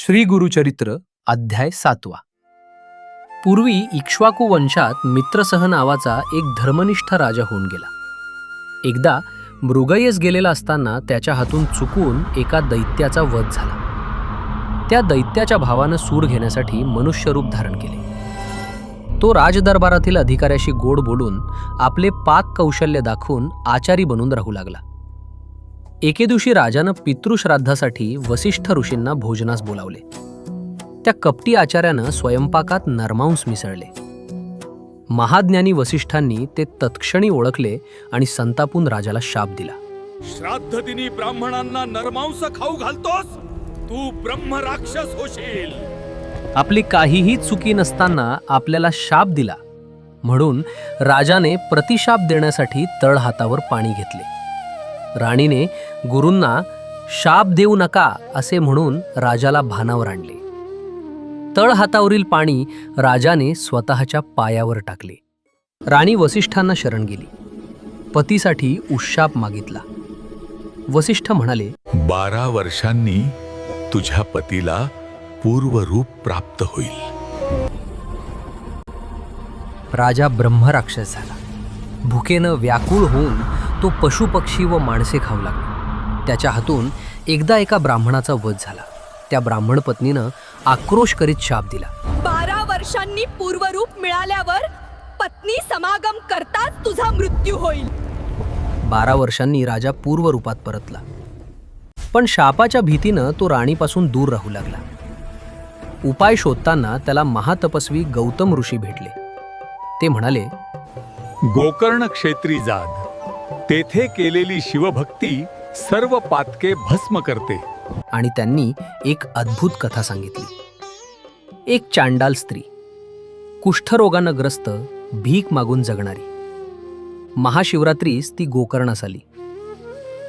श्री गुरुचरित्र अध्याय 7. पूर्वी इक्ष्वाकू वंशात मित्रसह नावाचा एक धर्मनिष्ठ राजा होऊन गेला. एकदा मृगयेस गेलेला असताना त्याच्या हातून चुकून एका दैत्याचा वध झाला. त्या दैत्याच्या भावानं सूर घेण्यासाठी मनुष्यरूप धारण केले. तो राजदरबारातील अधिकाऱ्याशी गोड बोलून आपले पाक कौशल्य दाखवून आचारी बनून राहू लागला. एके दिवशी राजानं पितृश्राद्धासाठी वसिष्ठ ऋषींना भोजनास बोलावले. त्या कपटी आचार्यानं स्वयंपाकात नरमांस मिसळले. महाज्ञानी वसिष्ठांनी ते तत्क्षणी ओळखले आणि संतापून राजाला शाप दिला. श्राद्ध दिनी ब्राह्मणांना नरमांस खाऊ घालतोस, तू ब्रह्मराक्षस होशील. आपली काहीही चुकी नसताना आपल्याला शाप दिला म्हणून राजाने प्रतिशाप देण्यासाठी तळहातावर पाणी घेतले. राणीने गुरूंना शाप देऊ नका असे म्हणून राजाला भानावर आणले. तळहातावरील पाणी राजाने स्वतःच्या पायावर टाकले. राणी वसिष्ठांना शरण गेली. पतीसाठी उशाप मागितला. वसिष्ठ म्हणाले, 12 वर्षांनी तुझ्या पतीला पूर्वरूप प्राप्त होईल. राजा ब्रह्मराक्षस झाला. भुकेनं व्याकुळ होऊन तो पशुपक्षी व माणसे खाऊ लागला. त्याच्या हातून एकदा एका ब्राह्मणाचा वध झाला. त्या ब्राह्मण पत्नीनं आक्रोश करीत शाप दिला. 12 वर्षांनी पूर्वरूप मिळाल्यावर पत्नी समागम करताच तुझा मृत्यू होईल. 12 वर्षांनी राजा पूर्वरूपात परतला. पण शापाच्या भीतीनं तो राणीपासून दूर राहू लागला. उपाय शोधताना त्याला महातपस्वी गौतम ऋषी भेटले. ते म्हणाले, गोकर्ण क्षेत्री जाद. तेथे केलेली शिवभक्ती सर्व पातके भस्म करते. आणि त्यांनी एक अद्भुत कथा सांगितली. एक चांडाल स्त्री, कुष्ठरोगानं ग्रस्त, भीक मागून जगणारी. महाशिवरात्रीस ती गोकर्णास आली.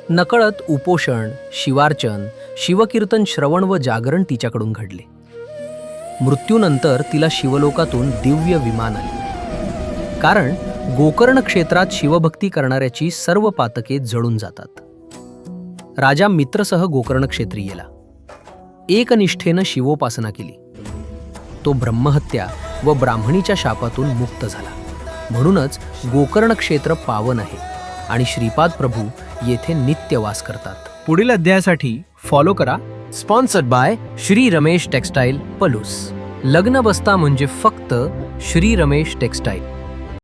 नकळत उपोषण, शिवार्चन, शिवकीर्तन श्रवण व जागरण तिच्याकडून घडले. मृत्यूनंतर तिला शिवलोकातून दिव्य विमान आले. कारण गोकर्ण क्षेत्रात शिवभक्ती करणाऱ्याची सर्व पातके जळून जातात. राजा मित्रसह गोकर्ण क्षेत्री गेला. एकनिष्ठेनं शिवोपासना केली. तो ब्रह्महत्या व ब्राह्मणीच्या शापातून मुक्त झाला. म्हणूनच गोकर्ण क्षेत्र पावन आहे आणि श्रीपाद प्रभू येथे नित्य वास करतात. पुढील अध्यायासाठी फॉलो करा. Sponsored by Shri Ramesh textile Palus. लग्न बस्ता म्हणजे फक्त श्री रमेश टेक्सटाईल.